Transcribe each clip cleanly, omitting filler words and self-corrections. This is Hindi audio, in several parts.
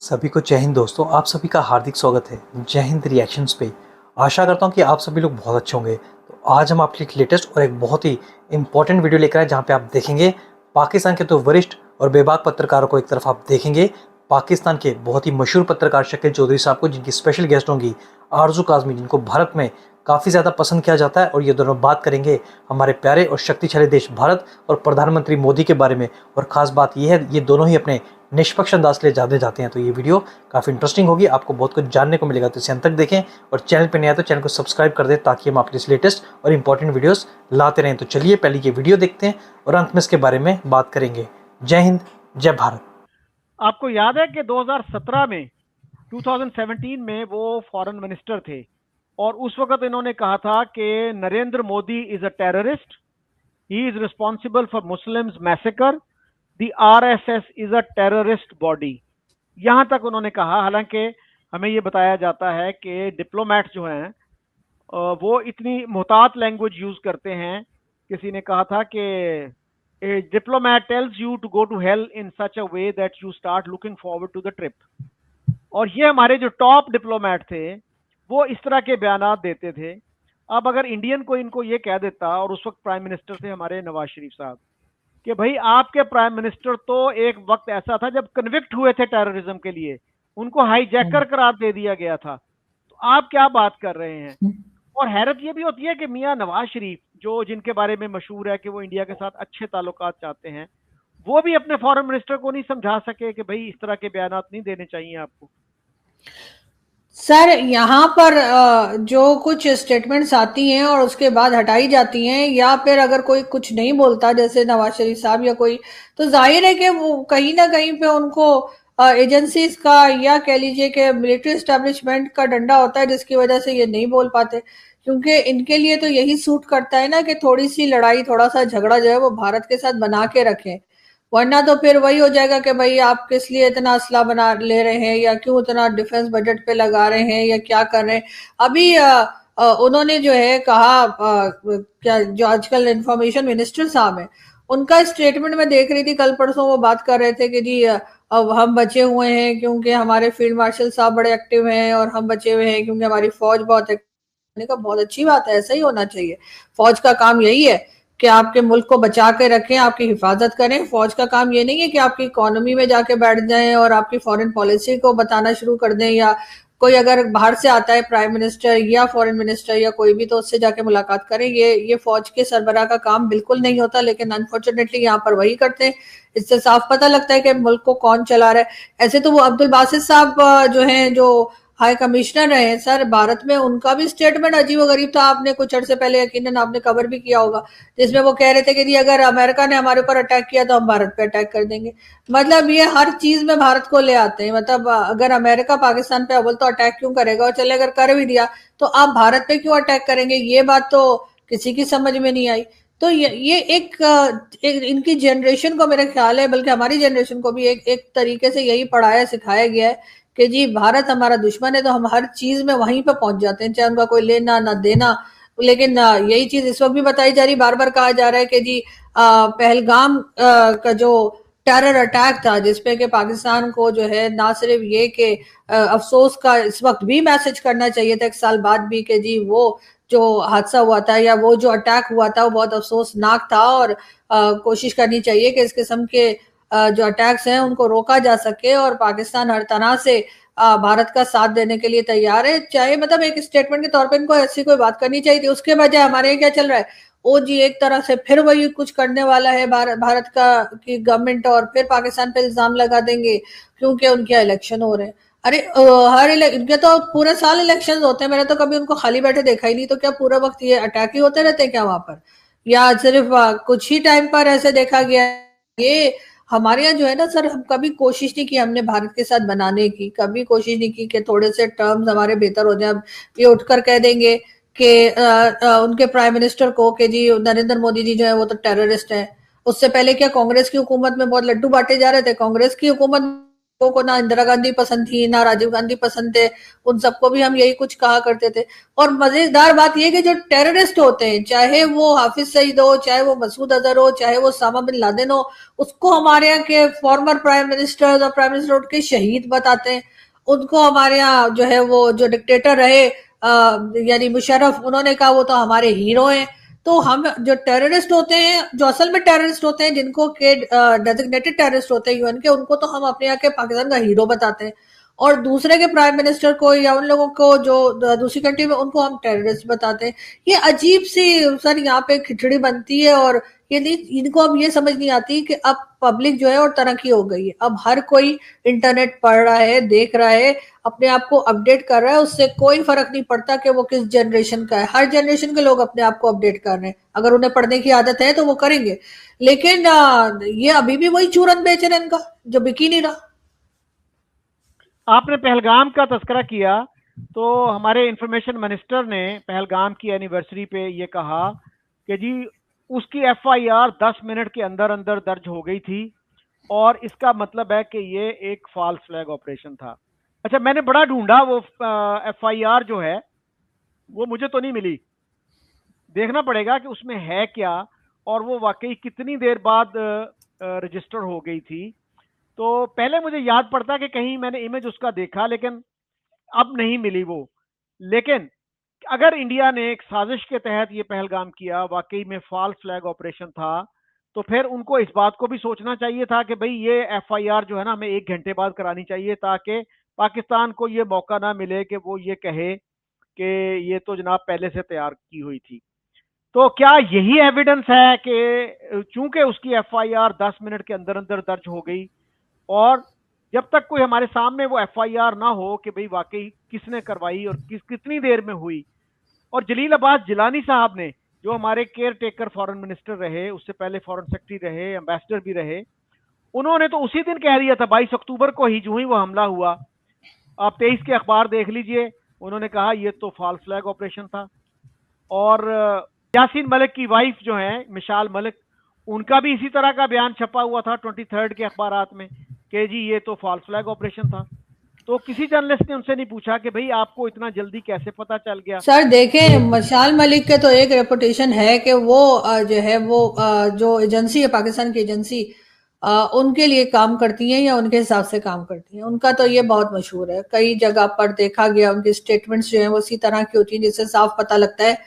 सभी को जय हिंद दोस्तों, आप सभी का हार्दिक स्वागत है जय हिंद रिएक्शंस पे। आशा करता हूँ कि आप सभी लोग बहुत अच्छे होंगे। तो आज हम आपके लिए एक लेटेस्ट और एक बहुत ही इंपॉर्टेंट वीडियो लेकर आए जहाँ पे आप देखेंगे पाकिस्तान के तो वरिष्ठ और बेबाक पत्रकारों को एक तरफ आप देखेंगे, पाकिस्तान के बहुत ही मशहूर पत्रकार शकील चौधरी साहब को, जिनकी स्पेशल गेस्ट होंगी आरजू काजमी, जिनको भारत में काफ़ी ज़्यादा पसंद किया जाता है। और ये दोनों बात करेंगे हमारे प्यारे और शक्तिशाली देश भारत और प्रधानमंत्री मोदी के बारे में। और ख़ास बात ये है, ये दोनों ही अपने निष्पक्ष अंदाज से जाने जाते हैं। तो ये वीडियो काफ़ी इंटरेस्टिंग होगी, आपको बहुत कुछ जानने को मिलेगा। तो इसे अंत तक देखें और चैनल पर नया तो चैनल को सब्सक्राइब कर दें ताकि हम आपके लेटेस्ट और इंपॉर्टेंट वीडियोस लाते रहें। तो चलिए पहले ये वीडियो देखते हैं और अंत में इसके बारे में बात करेंगे। जय हिंद, जय भारत। आपको याद है कि 2017 में 2017 में वो फॉरेन मिनिस्टर थे और उस वक्त इन्होंने कहा था कि Narendra Modi is a terrorist, he is responsible for Muslims massacre, the RSS is a terrorist body. यहां तक उन्होंने कहा। हालांकि हमें ये बताया जाता है कि डिप्लोमैट जो हैं वो इतनी मुहतात लैंग्वेज यूज करते हैं। किसी ने कहा था कि a diplomat tells you to go to hell in such a way that you start looking forward to the trip। और ये हमारे जो टॉप डिप्लोमैट थे वो इस तरह के बयानात देते थे। अब अगर इंडियन को इनको ये कह देता, और उस वक्त प्राइम मिनिस्टर थे हमारे नवाज शरीफ साहब, कि भाई आपके प्राइम मिनिस्टर तो एक वक्त ऐसा था जब कन्विक्ट हुए थे टेररिज्म के लिए, उनको हाईजैकर करार दे दिया गया था, तो आप क्या बात कर रहे हैं। और हैरत ये भी होती है कि मियां नवाज शरीफ, जो जिनके बारे में मशहूर है कि वो इंडिया के साथ अच्छे ताल्लुकात चाहते हैं, वो भी अपने फॉरेन मिनिस्टर को नहीं समझा सके कि भाई इस तरह के बयानात नहीं देने चाहिए आपको। सर यहाँ पर जो कुछ स्टेटमेंट्स आती हैं और उसके बाद हटाई जाती हैं, या फिर अगर कोई कुछ नहीं बोलता जैसे नवाज शरीफ साहब या कोई, तो जाहिर है कि वो कहीं ना कहीं पे उनको एजेंसीज का या कह लीजिए कि मिलिट्री एस्टेब्लिशमेंट का डंडा होता है, जिसकी वजह से ये नहीं बोल पाते। क्योंकि इनके लिए तो यही सूट करता है ना कि थोड़ी सी लड़ाई, थोड़ा सा झगड़ा जो है वो भारत के साथ बना के रखें, वरना तो फिर वही हो जाएगा कि भाई आप किस लिए इतना असला बना ले रहे हैं, या क्यों इतना डिफेंस बजट पे लगा रहे हैं, या क्या कर रहे हैं। अभी उन्होंने जो है कहा, क्या जो आजकल इंफॉर्मेशन मिनिस्टर साहब हैं, उनका स्टेटमेंट में देख रही थी कल परसों, वो बात कर रहे थे कि जी अब हम बचे हुए हैं क्योंकि हमारे फील्ड मार्शल साहब बड़े एक्टिव हैं, और हम बचे हुए हैं क्योंकि हमारी फौज बहुत एक्टिव। मैंने कहा बहुत अच्छी बात है, ऐसा ही होना चाहिए। फौज का काम यही है कि आपके मुल्क को बचा के रखें, आपकी हिफाजत करें। फौज का काम ये नहीं है कि आपकी इकोनॉमी में जाके बैठ जाएं और आपकी फॉरेन पॉलिसी को बताना शुरू कर दें, या कोई अगर बाहर से आता है प्राइम मिनिस्टर या फॉरेन मिनिस्टर या कोई भी, तो उससे जाके मुलाकात करें। ये फौज के सरबराह का काम बिल्कुल नहीं होता, लेकिन अनफॉर्चुनेटली यहाँ पर वही करते हैं। इससे साफ पता लगता है कि मुल्क को कौन चला रहा है। ऐसे तो वो अब्दुल बासित साहब जो हैं, जो हाई कमिश्नर रहे सर भारत में, उनका भी स्टेटमेंट अजीब गरीब था। आपने कुछ अर्से पहले यकीनन आपने कवर भी किया होगा, जिसमें वो कह रहे थे कि जी अगर अमेरिका ने हमारे ऊपर अटैक किया तो हम भारत पे अटैक कर देंगे। मतलब ये हर चीज में भारत को ले आते हैं। मतलब अगर अमेरिका पाकिस्तान पे अव्वल तो अटैक क्यों करेगा, और चले अगर कर भी दिया तो आप भारत पे क्यों अटैक करेंगे, ये बात तो किसी की समझ में नहीं आई। तो ये एक इनकी जनरेशन को, मेरा ख्याल है बल्कि हमारी जनरेशन को भी एक तरीके से यही पढ़ाया सिखाया गया है कि जी भारत हमारा दुश्मन है, तो हम हर चीज में वहीं पे पहुंच जाते हैं, चाहे उनका कोई लेना ना देना। लेकिन यही चीज इस वक्त भी बताई जा रही, बार बार कहा जा रहा है कि जी पहलगाम का जो टेरर अटैक था, जिसपे कि पाकिस्तान को जो है ना सिर्फ ये कि अफसोस का इस वक्त भी मैसेज करना चाहिए था, 1 साल बाद भी, कि जी वो जो हादसा हुआ था या वो जो अटैक हुआ था वो बहुत अफसोसनाक था, और कोशिश करनी चाहिए कि इस किस्म के जो अटैक्स हैं उनको रोका जा सके। और पाकिस्तान हर तरह से भारत का साथ देने के लिए तैयार है। चाहे मतलब एक स्टेटमेंट के तौर पे इनको ऐसी कोई बात करनी चाहिए थी, उसके बजाय हमारे यहाँ क्या चल रहा है, ओ जी एक तरह से फिर वही कुछ करने वाला है भारत का की गवर्नमेंट, और फिर पाकिस्तान पे इल्जाम लगा देंगे क्योंकि उनके इलेक्शन हो रहे हैं। अरे इनके तो पूरे साल इलेक्शन होते हैं, मैंने तो कभी उनको खाली बैठे देखा ही नहीं। तो क्या पूरा वक्त ये अटैक ही होते रहते हैं क्या वहां पर, या सिर्फ कुछ ही टाइम पर ऐसे देखा गया। ये हमारे यहाँ जो है ना सर, हम कभी कोशिश नहीं की हमने भारत के साथ बनाने की, कभी कोशिश नहीं की कि थोड़े से टर्म्स हमारे बेहतर हो जाए। ये उठकर कह देंगे कि उनके प्राइम मिनिस्टर को कि जी नरेंद्र मोदी जी जो है वो तो टेररिस्ट है। उससे पहले क्या कांग्रेस की हुकूमत में बहुत लड्डू बांटे जा रहे थे, कांग्रेस की हुकूमत लोगों को ना इंदिरा गांधी पसंद थी, ना राजीव गांधी पसंद थे, उन सबको भी हम यही कुछ कहा करते थे। और मजेदार बात यह कि जो टेररिस्ट होते हैं, चाहे वो हाफिज सईद हो, चाहे वो मसूद अजहर हो, चाहे वो सामा बिन लादेन हो, उसको हमारे यहाँ के फॉर्मर प्राइम मिनिस्टर और प्राइम मिनिस्टर उठ के शहीद बताते हैं। उनको हमारे यहाँ जो है वो जो डिक्टेटर रहे यानी मुशर्रफ, उन्होंने कहा वो तो हमारे हीरो हैं। तो हम जो टेररिस्ट होते हैं, जो असल में टेररिस्ट होते हैं, जिनको के डेजिग्नेटेड टेररिस्ट होते हैं यूएन के, उनको तो हम अपने यहाँ के पाकिस्तान का हीरो बताते हैं, और दूसरे के प्राइम मिनिस्टर को या उन लोगों को जो दूसरी कंट्री में, उनको हम टेररिस्ट बताते हैं। ये अजीब सी सर यहाँ पे खिचड़ी बनती है, और ये नहीं, इनको अब ये समझ नहीं आती कि अब पब्लिक जो है और तरक्की हो गई है। अब हर कोई इंटरनेट पढ़ रहा है, देख रहा है, अपने आप को अपडेट कर रहा है, उससे कोई फर्क नहीं पड़ता कि वो किस जनरेशन का है। हर जनरेशन के लोग अपने आप को अपडेट कर रहे हैं, अगर उन्हें पढ़ने की आदत है तो वो करेंगे। लेकिन ये अभी भी वही चूरन बेच रहे हैं इनका, जो बिक ही नहीं रहा। आपने पहलगाम का तस्करा किया, तो हमारे इंफॉर्मेशन मिनिस्टर ने पहलगाम की एनिवर्सरी पे ये कहा कि जी उसकी एफआईआर 10 मिनट के अंदर अंदर दर्ज हो गई थी, और इसका मतलब है कि ये एक फॉल्स फ्लैग ऑपरेशन था। अच्छा, मैंने बड़ा ढूंढा, वो एफआईआर जो है वो मुझे तो नहीं मिली। देखना पड़ेगा कि उसमें है क्या, और वो वाकई कितनी देर बाद रजिस्टर हो गई थी। तो पहले मुझे याद पड़ता कि कहीं मैंने इमेज उसका देखा, लेकिन अब नहीं मिली वो। लेकिन अगर इंडिया ने एक साजिश के तहत ये पहलगाम किया, वाकई में फॉल्स फ्लैग ऑपरेशन था, तो फिर उनको इस बात को भी सोचना चाहिए था कि भाई ये एफआईआर जो है ना, हमें 1 घंटे बाद करानी चाहिए, ताकि पाकिस्तान को ये मौका ना मिले कि वो ये कहे कि ये तो जनाब पहले से तैयार की हुई थी। तो क्या यही एविडेंस है कि चूंकि उसकी एफआईआर 10 मिनट के अंदर अंदर दर्ज हो गई, और जब तक कोई हमारे सामने वो एफआईआर ना हो कि भाई वाकई किसने करवाई और कितनी देर में हुई। और जलील अब्बास जिलानी साहब ने, जो हमारे केयर टेकर फॉरेन मिनिस्टर रहे, उससे पहले फॉरेन सेक्रेटरी रहे, एम्बेसडर भी रहे, उन्होंने तो उसी दिन कह दिया था, 22 अक्टूबर को ही, जो ही वो हमला हुआ, आप 23 के अखबार देख लीजिए, उन्होंने कहा ये तो फॉल्स फ्लैग ऑपरेशन था। और यासीन मलिक की वाइफ जो है मिशाल मलिक, उनका भी इसी तरह का बयान छपा हुआ था 23 के अखबारात में कि जी ये तो फॉल्स फ्लैग ऑपरेशन था। तो किसी जर्नलिस्ट ने उनसे नहीं पूछा कि भाई आपको इतना जल्दी कैसे पता चल गया। सर देखें, मशाल मलिक के तो एक रेपुटेशन है कि वो जो है वो जो एजेंसी है, पाकिस्तान की एजेंसी, उनके लिए काम करती हैं या उनके हिसाब से काम करती हैं। उनका तो ये बहुत मशहूर है, कई जगह पर देखा गया, उनकी स्टेटमेंट्स जो है वो इसी तरह की होती हैं जिससे साफ पता लगता है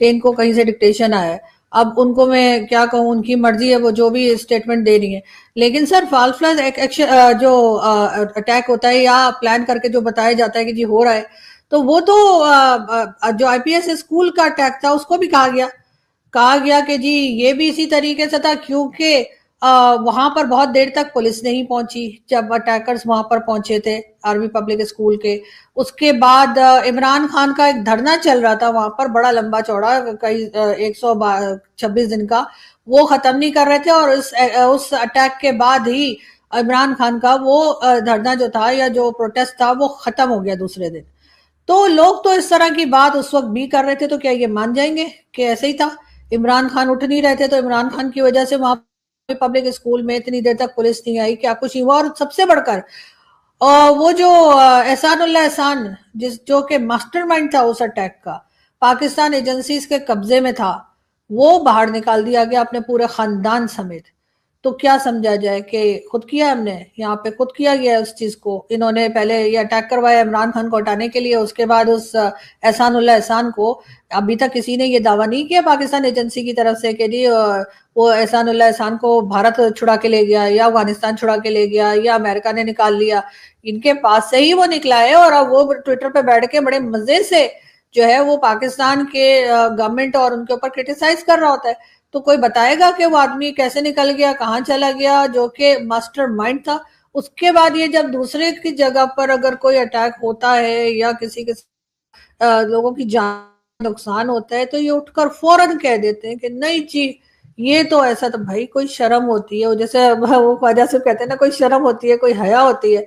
कि इनको कहीं से डिक्टेशन आया है। अब उनको मैं क्या कहूँ, उनकी मर्जी है, वो जो भी स्टेटमेंट दे रही है। लेकिन सर फॉल्स फ्लैग एक्शन जो अटैक होता है या प्लान करके जो बताया जाता है कि जी हो रहा है, तो वो तो जो आईपीएस स्कूल का अटैक था उसको भी कहा गया कि जी ये भी इसी तरीके से था, क्योंकि वहां पर बहुत देर तक पुलिस नहीं पहुंची जब अटैकर्स वहां पर पहुंचे थे आर्मी पब्लिक स्कूल के। उसके बाद इमरान खान का एक धरना चल रहा था वहां पर, बड़ा लंबा चौड़ा, कई 126 दिन का, वो खत्म नहीं कर रहे थे, और उस अटैक के बाद ही इमरान खान का वो धरना जो था या जो प्रोटेस्ट था वो खत्म हो गया दूसरे दिन। तो लोग तो इस तरह की बात उस वक्त भी कर रहे थे, तो क्या ये मान जाएंगे कि ऐसे ही था? इमरान खान उठ नहीं रहे थे, तो इमरान खान की वजह से वहां पब्लिक स्कूल में इतनी देर तक पुलिस नहीं आई, क्या कुछ हुआ? और सबसे बढ़कर वो जो एहसानुल्लाह एहसान, जो कि मास्टरमाइंड था उस अटैक का, पाकिस्तान एजेंसीज के कब्जे में था, वो बाहर निकाल दिया गया अपने पूरे खानदान समेत। तो क्या समझा जाए कि खुद किया हमने, यहाँ पे खुद किया गया उस चीज को। इन्होंने पहले ये अटैक करवाया इमरान खान को हटाने के लिए, उसके बाद उस एहसानुल्लाह एहसान को, अभी तक किसी ने ये दावा नहीं किया पाकिस्तान एजेंसी की तरफ से कि जी वो एहसानुल्लाह एहसान को भारत छुड़ा के ले गया या अफगानिस्तान छुड़ा के ले गया या अमेरिका ने निकाल लिया। इनके पास से ही वो निकला है, और अब वो ट्विटर पे बैठ के बड़े मजे से जो है वो पाकिस्तान के गवर्नमेंट और उनके ऊपर क्रिटिसाइज कर रहा होता है। तो कोई बताएगा कि वो आदमी कैसे निकल गया, कहाँ चला गया, जो कि मास्टरमाइंड था। उसके बाद ये जब दूसरे की जगह पर अगर कोई अटैक होता है या किसी के लोगों की जान नुकसान होता है, तो ये उठकर फौरन कह देते हैं कि नहीं जी ये तो ऐसा। तो भाई कोई शर्म होती है, जैसे वो ख्वाजा साहब कहते हैं ना, कोई शर्म होती है, कोई हया होती है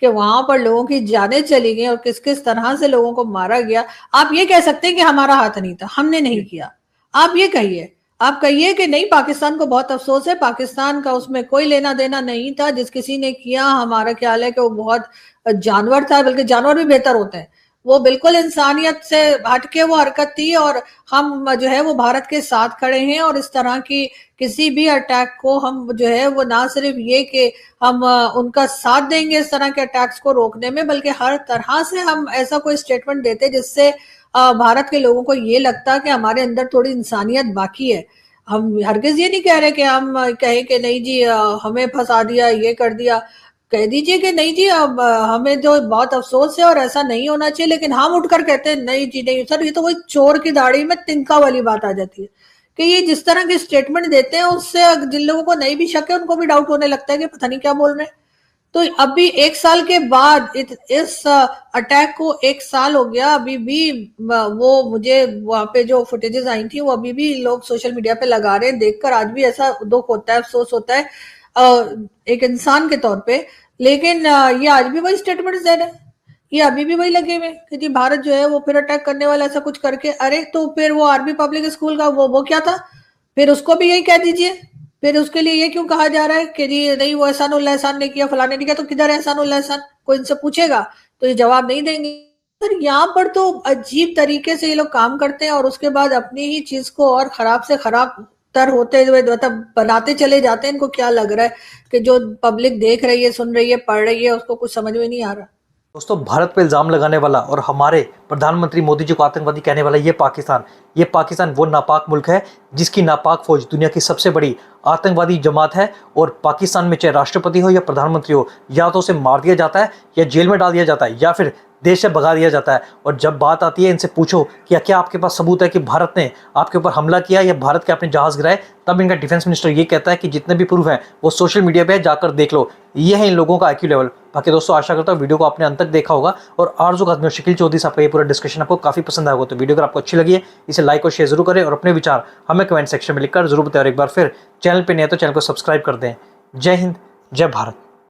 कि वहां पर लोगों की जानें चली गई और किस किस तरह से लोगों को मारा गया। आप ये कह सकते हैं कि हमारा हाथ नहीं था, हमने नहीं किया, आप ये कहिए। आप कहिए कि नहीं पाकिस्तान को बहुत अफसोस है, पाकिस्तान का उसमें कोई लेना देना नहीं था, जिस किसी ने किया हमारा ख्याल है कि वो बहुत जानवर था, बल्कि जानवर भी बेहतर होते हैं। वो बिल्कुल इंसानियत से हटके वो हरकत थी, और हम जो है वो भारत के साथ खड़े हैं, और इस तरह की किसी भी अटैक को हम जो है वो ना सिर्फ ये कि हम उनका साथ देंगे इस तरह के अटैक्स को रोकने में, बल्कि हर तरह से हम ऐसा कोई स्टेटमेंट देते जिससे भारत के लोगों को ये लगता कि हमारे अंदर थोड़ी इंसानियत बाकी है। हम हरगिज ये नहीं कह रहे कि हम कहें कि नहीं जी हमें फंसा दिया, ये कर दिया। कह दीजिए कि नहीं जी अब हमें जो बहुत अफसोस है और ऐसा नहीं होना चाहिए, लेकिन हम उठकर कहते हैं नहीं जी नहीं सर, ये तो वही चोर की दाढ़ी में तिनका वाली बात आ जाती है कि ये जिस तरह के स्टेटमेंट देते हैं उससे जिन लोगों को नहीं भी शक है उनको भी डाउट होने लगता है कि पता नहीं क्या बोल रहे हैं। तो अभी 1 साल के बाद इस अटैक को 1 साल हो गया, अभी भी वो मुझे वहां पे जो फुटेजेस आई थी वो अभी भी लोग सोशल मीडिया पे लगा रहे हैं, देखकर आज भी ऐसा दुख होता है, अफसोस होता है एक इंसान के तौर पे। लेकिन ये आज भी वही स्टेटमेंट्स दे रहे हैं, ये अभी भी वही लगे हुए कि जी भारत जो है वो फिर अटैक करने वाला ऐसा कुछ करके। अरे तो फिर वो आरबी पब्लिक स्कूल का वो क्या था, फिर उसको भी यही कह दीजिए। फिर उसके लिए ये क्यों कहा जा रहा है कि जी नहीं वो एहसान उल्ला एहसान ने किया, फलाने ने किया, तो किधर है एहसान उल्ला एहसान? कोई इनसे पूछेगा तो ये जवाब नहीं देंगे। सर यहाँ पर तो अजीब तरीके से ये लोग काम करते हैं, और उसके बाद अपनी ही चीज को और खराब से खराब तर होते हुए मतलब बनाते चले जाते हैं। इनको क्या लग रहा है कि जो पब्लिक देख रही है, सुन रही है, पढ़ रही है, उसको कुछ समझ में नहीं आ रहा। दोस्तों, भारत पे इल्ज़ाम लगाने वाला और हमारे प्रधानमंत्री मोदी जी को आतंकवादी कहने वाला ये पाकिस्तान वो नापाक मुल्क है जिसकी नापाक फौज दुनिया की सबसे बड़ी आतंकवादी जमात है। और पाकिस्तान में चाहे राष्ट्रपति हो या प्रधानमंत्री हो, या तो उसे मार दिया जाता है या जेल में डाल दिया जाता है या फिर देश से भगा दिया जाता है। और जब बात आती है, इनसे पूछो कि क्या आपके पास सबूत है कि भारत ने आपके ऊपर हमला किया या भारत के अपने जहाज गिराए, तब इनका डिफेंस मिनिस्टर ये कहता है कि जितने भी प्रूफ हैं वो सोशल मीडिया पे जाकर देख लो। ये है इन लोगों का IQ लेवल। बाकी दोस्तों, आशा करता हूँ वीडियो को आपने अंत तक देखा होगा, और आरजू काज़मी और शकील चौधरी साहब का ये पूरा डिस्कशन आपको काफी पसंद आएगा। तो वीडियो अगर आपको अच्छी लगी है इसे लाइक और शेयर जरूर करें, और अपने विचार हमें कमेंट सेक्शन में लिखकर जरूर बताएं। और एक बार फिर चैनल पे नए तो चैनल को सब्सक्राइब कर दें। जय हिंद, जय भारत।